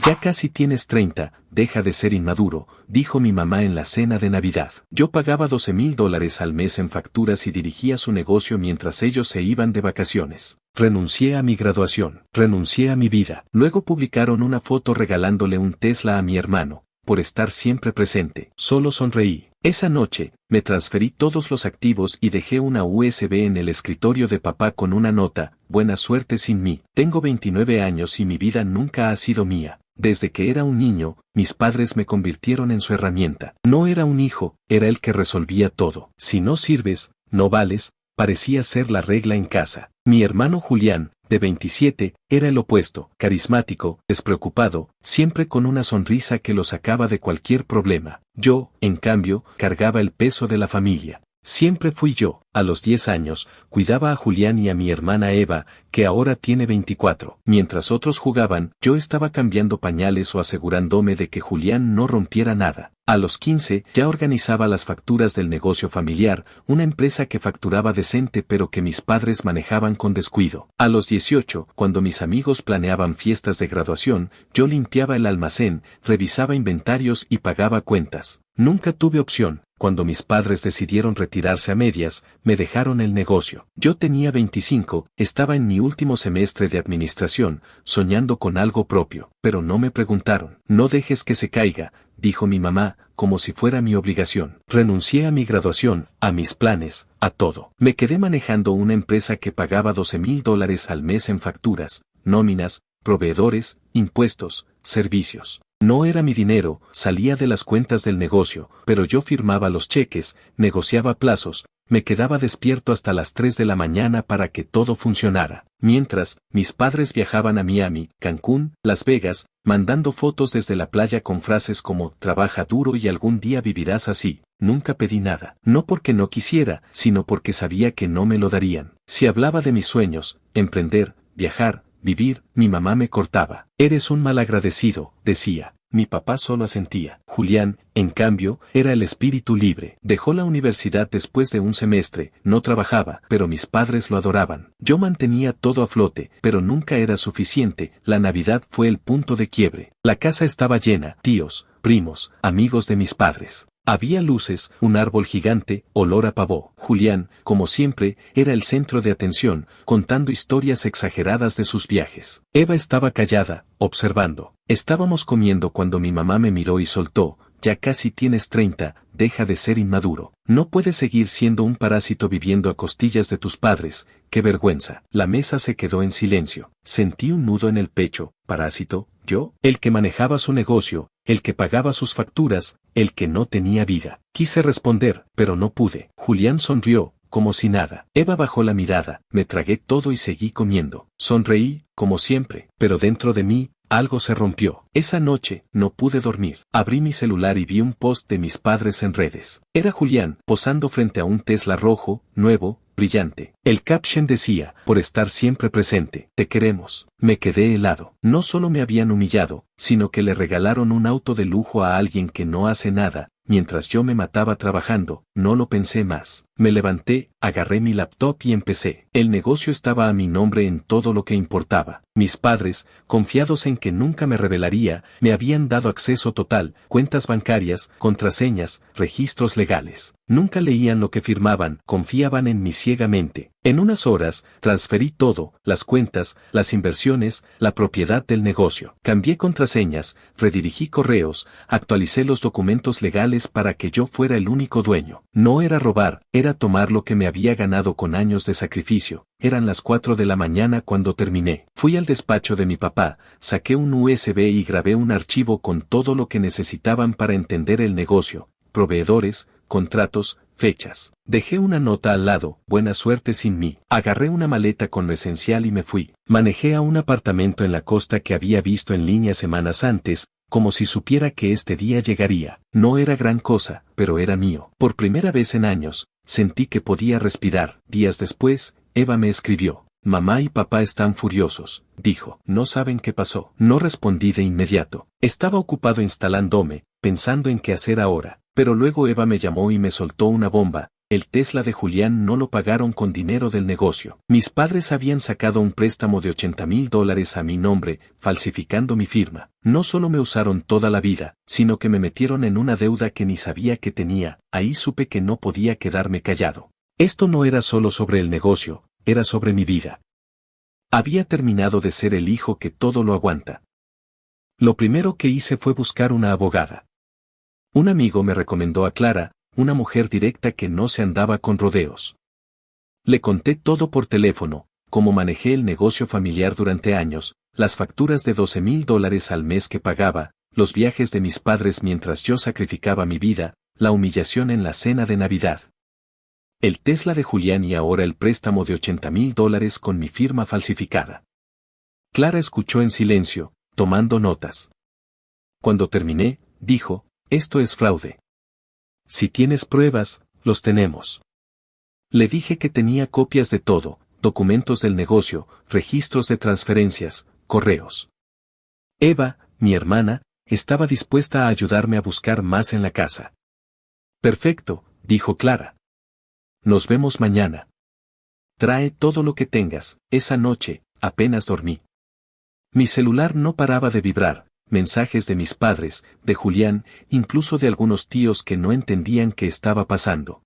Ya casi tienes 30, deja de ser inmaduro, dijo mi mamá en la cena de Navidad. Yo pagaba $12,000 al mes en facturas y dirigía su negocio mientras ellos se iban de vacaciones. Renuncié a mi graduación, renuncié a mi vida. Luego publicaron una foto regalándole un Tesla a mi hermano, por estar siempre presente. Solo sonreí. Esa noche, me transferí todos los activos y dejé una USB en el escritorio de papá con una nota: buena suerte sin mí. Tengo 29 años y mi vida nunca ha sido mía. Desde que era un niño, mis padres me convirtieron en su herramienta. No era un hijo, era el que resolvía todo. Si no sirves, no vales, parecía ser la regla en casa. Mi hermano Julián, de 27, era el opuesto, carismático, despreocupado, siempre con una sonrisa que lo sacaba de cualquier problema. Yo, en cambio, cargaba el peso de la familia. Siempre fui yo. A los 10 años, cuidaba a Julián y a mi hermana Eva, que ahora tiene 24. Mientras otros jugaban, yo estaba cambiando pañales o asegurándome de que Julián no rompiera nada. A los 15, ya organizaba las facturas del negocio familiar, una empresa que facturaba decente pero que mis padres manejaban con descuido. A los 18, cuando mis amigos planeaban fiestas de graduación, yo limpiaba el almacén, revisaba inventarios y pagaba cuentas. Nunca tuve opción. Cuando mis padres decidieron retirarse a medias, me dejaron el negocio. Yo tenía 25, estaba en mi último semestre de administración, soñando con algo propio, pero no me preguntaron. No dejes que se caiga, dijo mi mamá, como si fuera mi obligación. Renuncié a mi graduación, a mis planes, a todo. Me quedé manejando una empresa que pagaba $12,000 al mes en facturas, nóminas, proveedores, impuestos, servicios. No era mi dinero, salía de las cuentas del negocio, pero yo firmaba los cheques, negociaba plazos, me quedaba despierto hasta las 3 de la mañana para que todo funcionara. Mientras, mis padres viajaban a Miami, Cancún, Las Vegas, mandando fotos desde la playa con frases como: trabaja duro y algún día vivirás así. Nunca pedí nada, no porque no quisiera, sino porque sabía que no me lo darían. Si hablaba de mis sueños, emprender, viajar, vivir, mi mamá me cortaba. Eres un malagradecido, decía. Mi papá solo asentía. Julián, en cambio, era el espíritu libre. Dejó la universidad después de un semestre, no trabajaba, pero mis padres lo adoraban. Yo mantenía todo a flote, pero nunca era suficiente. La Navidad fue el punto de quiebre. La casa estaba llena, tíos, primos, amigos de mis padres. Había luces, un árbol gigante, olor a pavó. Julián, como siempre, era el centro de atención, contando historias exageradas de sus viajes. Eva estaba callada, observando. Estábamos comiendo cuando mi mamá me miró y soltó: ya casi tienes 30, deja de ser inmaduro. No puedes seguir siendo un parásito viviendo a costillas de tus padres, qué vergüenza. La mesa se quedó en silencio. Sentí un nudo en el pecho. ¿Parásito? ¿Yo? El que manejaba su negocio, el que pagaba sus facturas, el que no tenía vida. Quise responder, pero no pude. Julián sonrió, como si nada. Eva bajó la mirada, me tragué todo y seguí comiendo. Sonreí, como siempre, pero dentro de mí, algo se rompió. Esa noche, no pude dormir. Abrí mi celular y vi un post de mis padres en redes. Era Julián, posando frente a un Tesla rojo, nuevo, brillante. El caption decía: por estar siempre presente, te queremos. Me quedé helado. No solo me habían humillado, sino que le regalaron un auto de lujo a alguien que no hace nada, mientras yo me mataba trabajando. No lo pensé más. Me levanté, agarré mi laptop y empecé. El negocio estaba a mi nombre en todo lo que importaba. Mis padres, confiados en que nunca me revelaría, me habían dado acceso total, cuentas bancarias, contraseñas, registros legales. Nunca leían lo que firmaban, confiaban en mí ciegamente. En unas horas, transferí todo: las cuentas, las inversiones, la propiedad del negocio. Cambié contraseñas, redirigí correos, actualicé los documentos legales para que yo fuera el único dueño. No era robar, era tomar lo que me había ganado con años de sacrificio. Eran las 4 de la mañana cuando terminé. Fui al despacho de mi papá, saqué un USB y grabé un archivo con todo lo que necesitaban para entender el negocio: proveedores, contratos, fechas. Dejé una nota al lado: buena suerte sin mí. Agarré una maleta con lo esencial y me fui. Manejé a un apartamento en la costa que había visto en línea semanas antes, como si supiera que este día llegaría. No era gran cosa, pero era mío. Por primera vez en años, sentí que podía respirar. Días después, Eva me escribió: mamá y papá están furiosos, dijo. No saben qué pasó. No respondí de inmediato. Estaba ocupado instalándome, pensando en qué hacer ahora. Pero luego Eva me llamó y me soltó una bomba: El Tesla de Julián no lo pagaron con dinero del negocio. Mis padres habían sacado un préstamo de $80,000 a mi nombre, falsificando mi firma. No solo me usaron toda la vida, sino que me metieron en una deuda que ni sabía que tenía. Ahí supe que no podía quedarme callado. Esto no era solo sobre el negocio, era sobre mi vida. Había terminado de ser el hijo que todo lo aguanta. Lo primero que hice fue buscar una abogada. Un amigo me recomendó a Clara, una mujer directa que no se andaba con rodeos. Le conté todo por teléfono, cómo manejé el negocio familiar durante años, las facturas de $12,000 al mes que pagaba, los viajes de mis padres mientras yo sacrificaba mi vida, la humillación en la cena de Navidad. El Tesla de Julián y ahora el préstamo de $80,000 con mi firma falsificada. Clara escuchó en silencio, tomando notas. Cuando terminé, dijo, esto es fraude. Si tienes pruebas, los tenemos. Le dije que tenía copias de todo, documentos del negocio, registros de transferencias, correos. Eva, mi hermana, estaba dispuesta a ayudarme a buscar más en la casa. Perfecto, dijo Clara. Nos vemos mañana. Trae todo lo que tengas. Esa noche, apenas dormí. Mi celular no paraba de vibrar. Mensajes de mis padres, de Julián, incluso de algunos tíos que no entendían qué estaba pasando.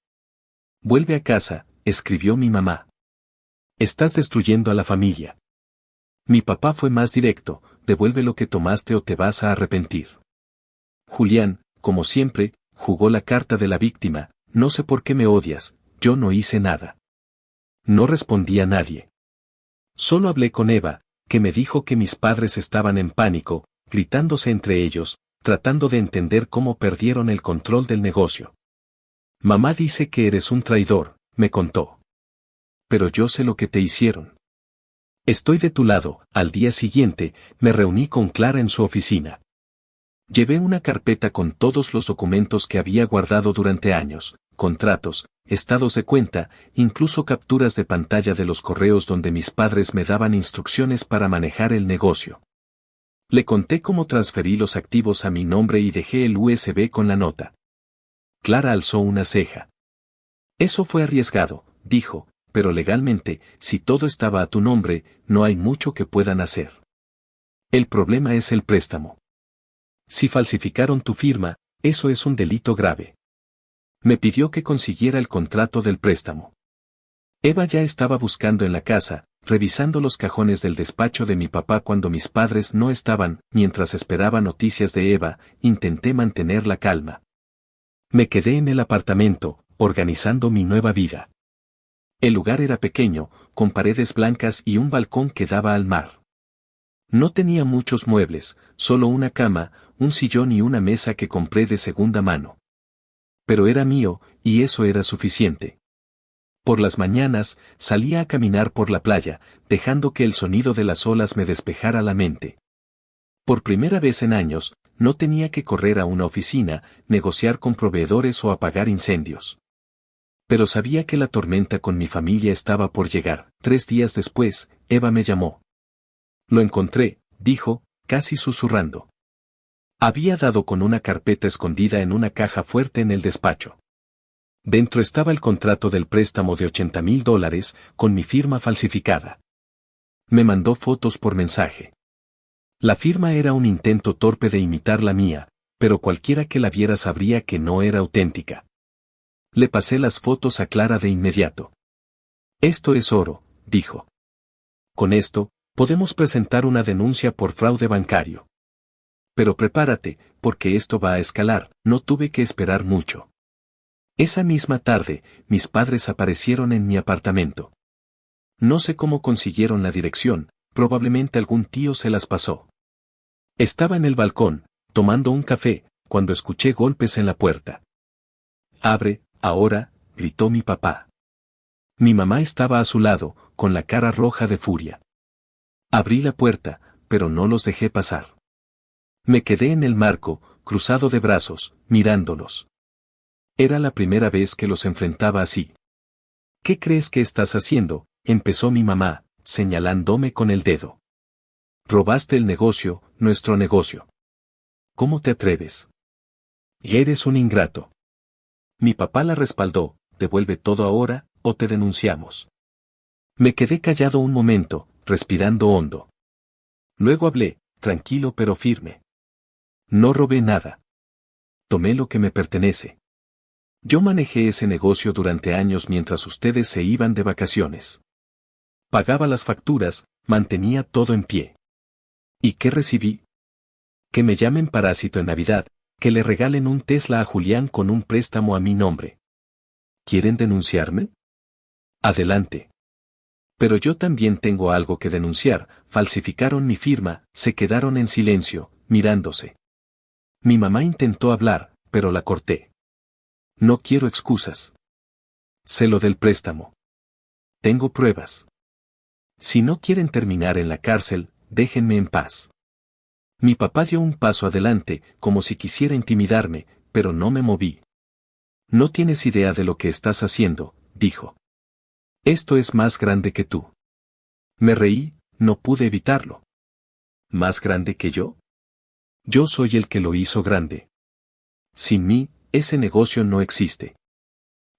Vuelve a casa, escribió mi mamá. Estás destruyendo a la familia. Mi papá fue más directo, devuelve lo que tomaste o te vas a arrepentir. Julián, como siempre, jugó la carta de la víctima, no sé por qué me odias, yo no hice nada. No respondí a nadie. Solo hablé con Eva, que me dijo que mis padres estaban en pánico, gritándose entre ellos, tratando de entender cómo perdieron el control del negocio. Mamá dice que eres un traidor, me contó. Pero yo sé lo que te hicieron. Estoy de tu lado. Al día siguiente, me reuní con Clara en su oficina. Llevé una carpeta con todos los documentos que había guardado durante años, contratos, estados de cuenta, incluso capturas de pantalla de los correos donde mis padres me daban instrucciones para manejar el negocio. Le conté cómo transferí los activos a mi nombre y dejé el USB con la nota. Clara alzó una ceja. Eso fue arriesgado, dijo, pero legalmente, si todo estaba a tu nombre, no hay mucho que puedan hacer. El problema es el préstamo. Si falsificaron tu firma, eso es un delito grave. Me pidió que consiguiera el contrato del préstamo. Eva ya estaba buscando en la casa, revisando los cajones del despacho de mi papá cuando mis padres no estaban. Mientras esperaba noticias de Eva, intenté mantener la calma. Me quedé en el apartamento, organizando mi nueva vida. El lugar era pequeño, con paredes blancas y un balcón que daba al mar. No tenía muchos muebles, solo una cama, un sillón y una mesa que compré de segunda mano. Pero era mío, y eso era suficiente. Por las mañanas, salía a caminar por la playa, dejando que el sonido de las olas me despejara la mente. Por primera vez en años, no tenía que correr a una oficina, negociar con proveedores o apagar incendios. Pero sabía que la tormenta con mi familia estaba por llegar. 3 días después, Eva me llamó. Lo encontré, dijo, casi susurrando. Había dado con una carpeta escondida en una caja fuerte en el despacho. Dentro estaba el contrato del préstamo de $80,000, con mi firma falsificada. Me mandó fotos por mensaje. La firma era un intento torpe de imitar la mía, pero cualquiera que la viera sabría que no era auténtica. Le pasé las fotos a Clara de inmediato. Esto es oro, dijo. Con esto, podemos presentar una denuncia por fraude bancario. Pero prepárate, porque esto va a escalar. No tuve que esperar mucho. Esa misma tarde, mis padres aparecieron en mi apartamento. No sé cómo consiguieron la dirección, probablemente algún tío se las pasó. Estaba en el balcón, tomando un café, cuando escuché golpes en la puerta. «Abre, ahora», gritó mi papá. Mi mamá estaba a su lado, con la cara roja de furia. Abrí la puerta, pero no los dejé pasar. Me quedé en el marco, cruzado de brazos, mirándolos. Era la primera vez que los enfrentaba así. «¿Qué crees que estás haciendo?», empezó mi mamá, señalándome con el dedo. «Robaste el negocio, nuestro negocio. ¿Cómo te atreves? Y eres un ingrato». Mi papá la respaldó, devuelve todo ahora, o te denunciamos. Me quedé callado un momento, respirando hondo. Luego hablé, tranquilo pero firme. No robé nada. Tomé lo que me pertenece. Yo manejé ese negocio durante años mientras ustedes se iban de vacaciones. Pagaba las facturas, mantenía todo en pie. ¿Y qué recibí? Que me llamen parásito en Navidad, que le regalen un Tesla a Julián con un préstamo a mi nombre. ¿Quieren denunciarme? Adelante. Pero yo también tengo algo que denunciar, falsificaron mi firma, se quedaron en silencio, mirándose. Mi mamá intentó hablar, pero la corté. No quiero excusas. Sé lo del préstamo. Tengo pruebas. Si no quieren terminar en la cárcel, déjenme en paz. Mi papá dio un paso adelante, como si quisiera intimidarme, pero no me moví. No tienes idea de lo que estás haciendo, dijo. Esto es más grande que tú. Me reí, no pude evitarlo. ¿Más grande que yo? Yo soy el que lo hizo grande. Sin mí, ese negocio no existe.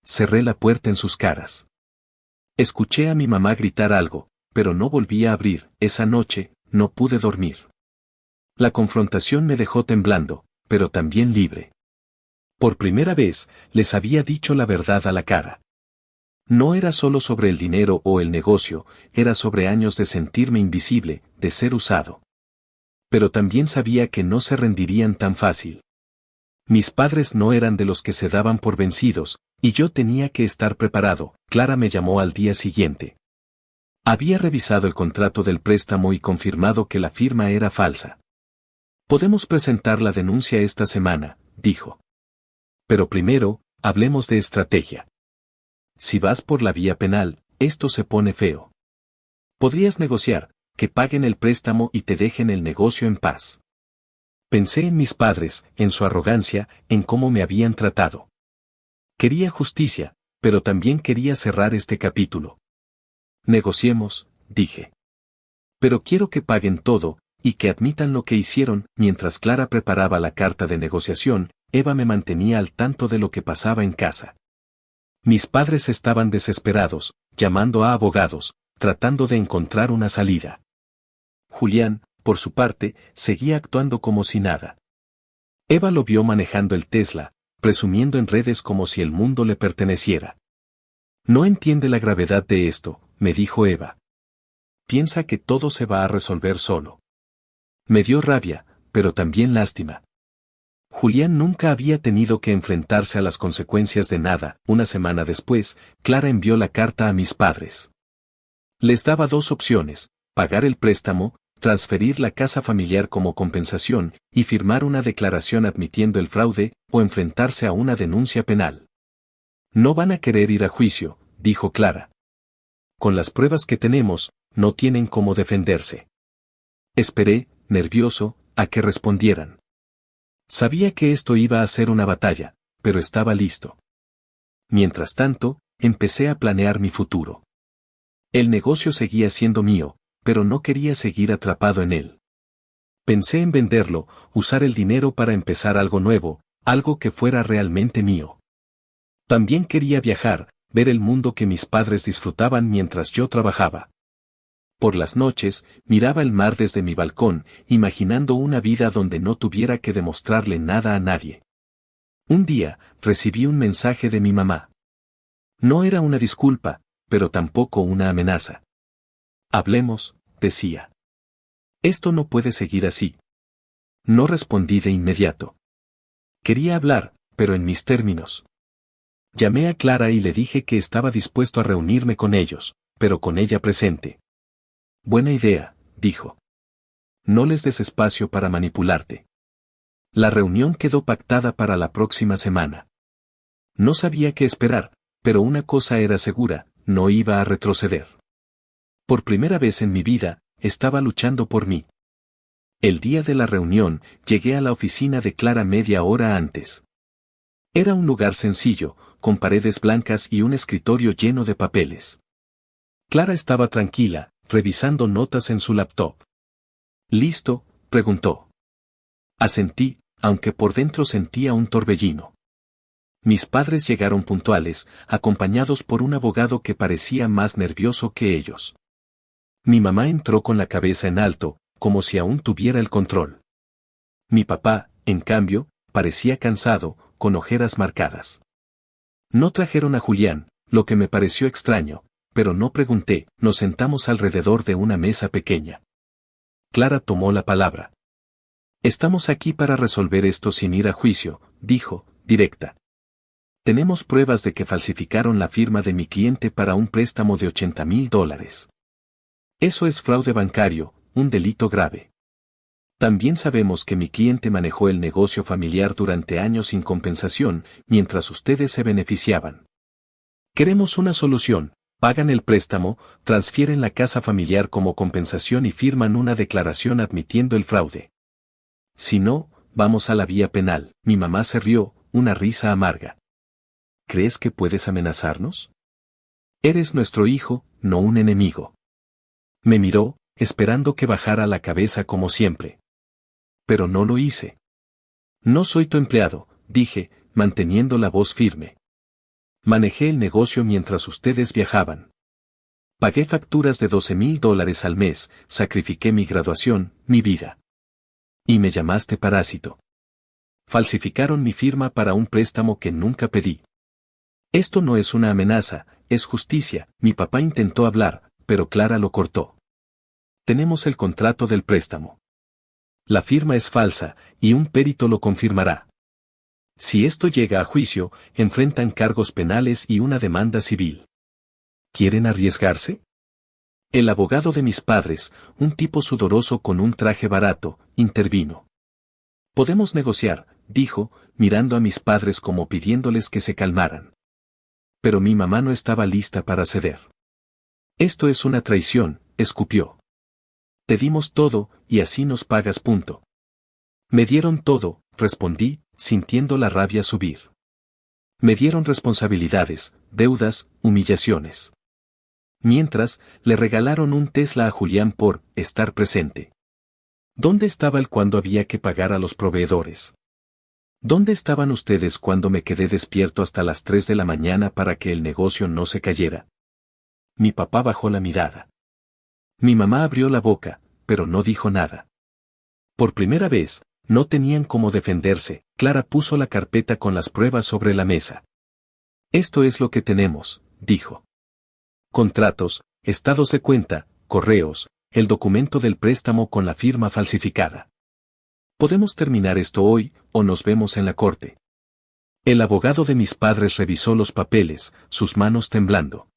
Cerré la puerta en sus caras. Escuché a mi mamá gritar algo, pero no volví a abrir. Esa noche, no pude dormir. La confrontación me dejó temblando, pero también libre. Por primera vez, les había dicho la verdad a la cara. No era solo sobre el dinero o el negocio, era sobre años de sentirme invisible, de ser usado. Pero también sabía que no se rendirían tan fácil. Mis padres no eran de los que se daban por vencidos, y yo tenía que estar preparado. Clara me llamó al día siguiente. Había revisado el contrato del préstamo y confirmado que la firma era falsa. Podemos presentar la denuncia esta semana, dijo. Pero primero, hablemos de estrategia. Si vas por la vía penal, esto se pone feo. Podrías negociar, que paguen el préstamo y te dejen el negocio en paz. Pensé en mis padres, en su arrogancia, en cómo me habían tratado. Quería justicia, pero también quería cerrar este capítulo. Negociemos, dije. Pero quiero que paguen todo, y que admitan lo que hicieron. Mientras Clara preparaba la carta de negociación, Eva me mantenía al tanto de lo que pasaba en casa. Mis padres estaban desesperados, llamando a abogados, tratando de encontrar una salida. Julián, por su parte, seguía actuando como si nada. Eva lo vio manejando el Tesla, presumiendo en redes como si el mundo le perteneciera. No entiende la gravedad de esto, me dijo Eva. Piensa que todo se va a resolver solo. Me dio rabia, pero también lástima. Julián nunca había tenido que enfrentarse a las consecuencias de nada. Una semana después, Clara envió la carta a mis padres. Les daba dos opciones: pagar el préstamo, transferir la casa familiar como compensación, y firmar una declaración admitiendo el fraude, o enfrentarse a una denuncia penal. No van a querer ir a juicio, dijo Clara. Con las pruebas que tenemos, no tienen cómo defenderse. Esperé, nervioso, a que respondieran. Sabía que esto iba a ser una batalla, pero estaba listo. Mientras tanto, empecé a planear mi futuro. El negocio seguía siendo mío, pero no quería seguir atrapado en él. Pensé en venderlo, usar el dinero para empezar algo nuevo, algo que fuera realmente mío. También quería viajar, ver el mundo que mis padres disfrutaban mientras yo trabajaba. Por las noches, miraba el mar desde mi balcón, imaginando una vida donde no tuviera que demostrarle nada a nadie. Un día, recibí un mensaje de mi mamá. No era una disculpa, pero tampoco una amenaza. Hablemos, decía. Esto no puede seguir así. No respondí de inmediato. Quería hablar, pero en mis términos. Llamé a Clara y le dije que estaba dispuesto a reunirme con ellos, pero con ella presente. Buena idea, dijo. No les des espacio para manipularte. La reunión quedó pactada para la próxima semana. No sabía qué esperar, pero una cosa era segura, no iba a retroceder. Por primera vez en mi vida, estaba luchando por mí. El día de la reunión, llegué a la oficina de Clara media hora antes. Era un lugar sencillo, con paredes blancas y un escritorio lleno de papeles. Clara estaba tranquila, revisando notas en su laptop. ¿Listo?, preguntó. Asentí, aunque por dentro sentía un torbellino. Mis padres llegaron puntuales, acompañados por un abogado que parecía más nervioso que ellos. Mi mamá entró con la cabeza en alto, como si aún tuviera el control. Mi papá, en cambio, parecía cansado, con ojeras marcadas. No trajeron a Julián, lo que me pareció extraño, pero no pregunté. Nos sentamos alrededor de una mesa pequeña. Clara tomó la palabra. Estamos aquí para resolver esto sin ir a juicio, dijo, directa. Tenemos pruebas de que falsificaron la firma de mi cliente para un préstamo de $80,000. Eso es fraude bancario, un delito grave. También sabemos que mi cliente manejó el negocio familiar durante años sin compensación, mientras ustedes se beneficiaban. Queremos una solución. Pagan el préstamo, transfieren la casa familiar como compensación y firman una declaración admitiendo el fraude. Si no, vamos a la vía penal. Mi mamá se rió, una risa amarga. ¿Crees que puedes amenazarnos? Eres nuestro hijo, no un enemigo. Me miró, esperando que bajara la cabeza como siempre. Pero no lo hice. No soy tu empleado, dije, manteniendo la voz firme. Manejé el negocio mientras ustedes viajaban. Pagué facturas de $12,000 al mes, sacrifiqué mi graduación, mi vida. Y me llamaste parásito. Falsificaron mi firma para un préstamo que nunca pedí. Esto no es una amenaza, es justicia. Mi papá intentó hablar, pero Clara lo cortó. Tenemos el contrato del préstamo. La firma es falsa, y un perito lo confirmará. Si esto llega a juicio, enfrentan cargos penales y una demanda civil. ¿Quieren arriesgarse? El abogado de mis padres, un tipo sudoroso con un traje barato, intervino. Podemos negociar, dijo, mirando a mis padres como pidiéndoles que se calmaran. Pero mi mamá no estaba lista para ceder. Esto es una traición, escupió. Te dimos todo, y así nos pagas. Punto. Me dieron todo, respondí, sintiendo la rabia subir. Me dieron responsabilidades, deudas, humillaciones. Mientras, le regalaron un Tesla a Julián por estar presente. ¿Dónde estaba él cuando había que pagar a los proveedores? ¿Dónde estaban ustedes cuando me quedé despierto hasta las 3 de la mañana para que el negocio no se cayera? Mi papá bajó la mirada. Mi mamá abrió la boca, pero no dijo nada. Por primera vez, no tenían cómo defenderse. Clara puso la carpeta con las pruebas sobre la mesa. Esto es lo que tenemos, dijo. Contratos, estados de cuenta, correos, el documento del préstamo con la firma falsificada. Podemos terminar esto hoy, o nos vemos en la corte. El abogado de mis padres revisó los papeles, sus manos temblando.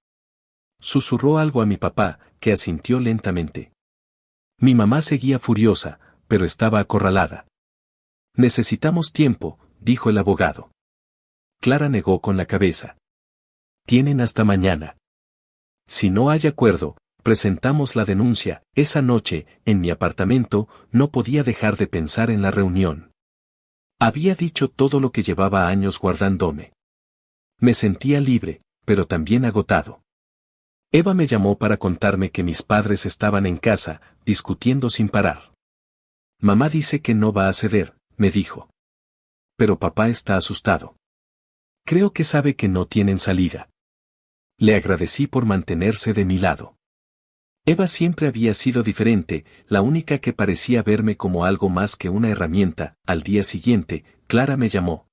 Susurró algo a mi papá, que asintió lentamente. Mi mamá seguía furiosa, pero estaba acorralada. Necesitamos tiempo, dijo el abogado. Clara negó con la cabeza. Tienen hasta mañana. Si no hay acuerdo, presentamos la denuncia. Esa noche, en mi apartamento, no podía dejar de pensar en la reunión. Había dicho todo lo que llevaba años guardándome. Me sentía libre, pero también agotado. Eva me llamó para contarme que mis padres estaban en casa, discutiendo sin parar. Mamá dice que no va a ceder, me dijo. Pero papá está asustado. Creo que sabe que no tienen salida. Le agradecí por mantenerse de mi lado. Eva siempre había sido diferente, la única que parecía verme como algo más que una herramienta. Al día siguiente, Clara me llamó.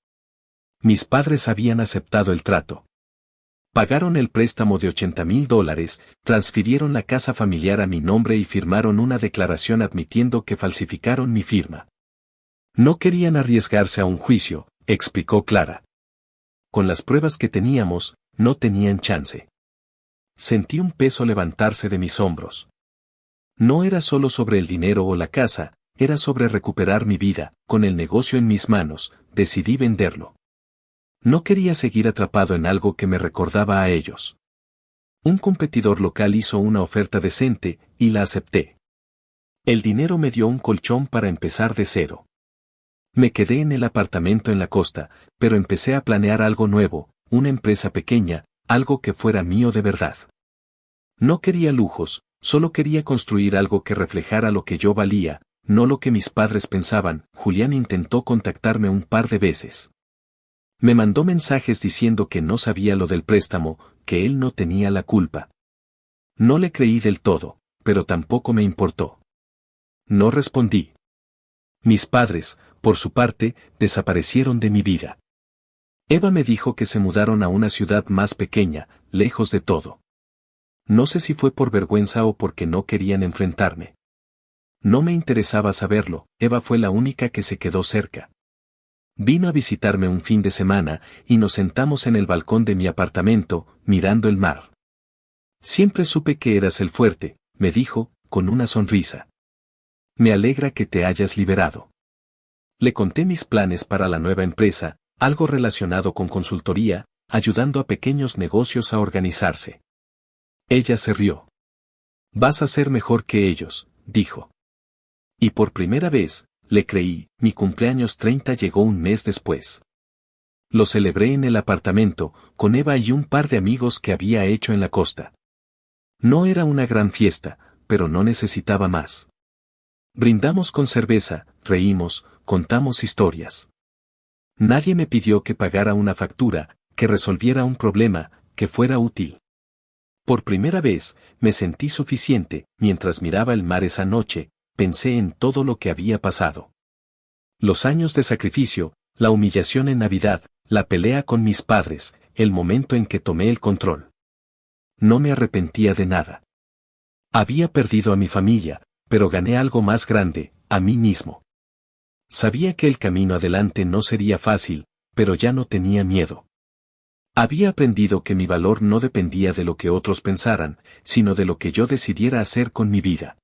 Mis padres habían aceptado el trato. Pagaron el préstamo de $80,000, transfirieron la casa familiar a mi nombre y firmaron una declaración admitiendo que falsificaron mi firma. No querían arriesgarse a un juicio, explicó Clara. Con las pruebas que teníamos, no tenían chance. Sentí un peso levantarse de mis hombros. No era solo sobre el dinero o la casa, era sobre recuperar mi vida. Con el negocio en mis manos, decidí venderlo. No quería seguir atrapado en algo que me recordaba a ellos. Un competidor local hizo una oferta decente, y la acepté. El dinero me dio un colchón para empezar de cero. Me quedé en el apartamento en la costa, pero empecé a planear algo nuevo, una empresa pequeña, algo que fuera mío de verdad. No quería lujos, solo quería construir algo que reflejara lo que yo valía, no lo que mis padres pensaban. Julián intentó contactarme un par de veces. Me mandó mensajes diciendo que no sabía lo del préstamo, que él no tenía la culpa. No le creí del todo, pero tampoco me importó. No respondí. Mis padres, por su parte, desaparecieron de mi vida. Eva me dijo que se mudaron a una ciudad más pequeña, lejos de todo. No sé si fue por vergüenza o porque no querían enfrentarme. No me interesaba saberlo, Eva fue la única que se quedó cerca. Vino a visitarme un fin de semana y nos sentamos en el balcón de mi apartamento, mirando el mar. Siempre supe que eras el fuerte, me dijo, con una sonrisa. Me alegra que te hayas liberado. Le conté mis planes para la nueva empresa, algo relacionado con consultoría, ayudando a pequeños negocios a organizarse. Ella se rió. Vas a ser mejor que ellos, dijo. Y por primera vez, le creí, mi cumpleaños 30 llegó un mes después. Lo celebré en el apartamento, con Eva y un par de amigos que había hecho en la costa. No era una gran fiesta, pero no necesitaba más. Brindamos con cerveza, reímos, contamos historias. Nadie me pidió que pagara una factura, que resolviera un problema, que fuera útil. Por primera vez, me sentí suficiente, mientras miraba el mar esa noche, pensé en todo lo que había pasado. Los años de sacrificio, la humillación en Navidad, la pelea con mis padres, el momento en que tomé el control. No me arrepentía de nada. Había perdido a mi familia, pero gané algo más grande, a mí mismo. Sabía que el camino adelante no sería fácil, pero ya no tenía miedo. Había aprendido que mi valor no dependía de lo que otros pensaran, sino de lo que yo decidiera hacer con mi vida.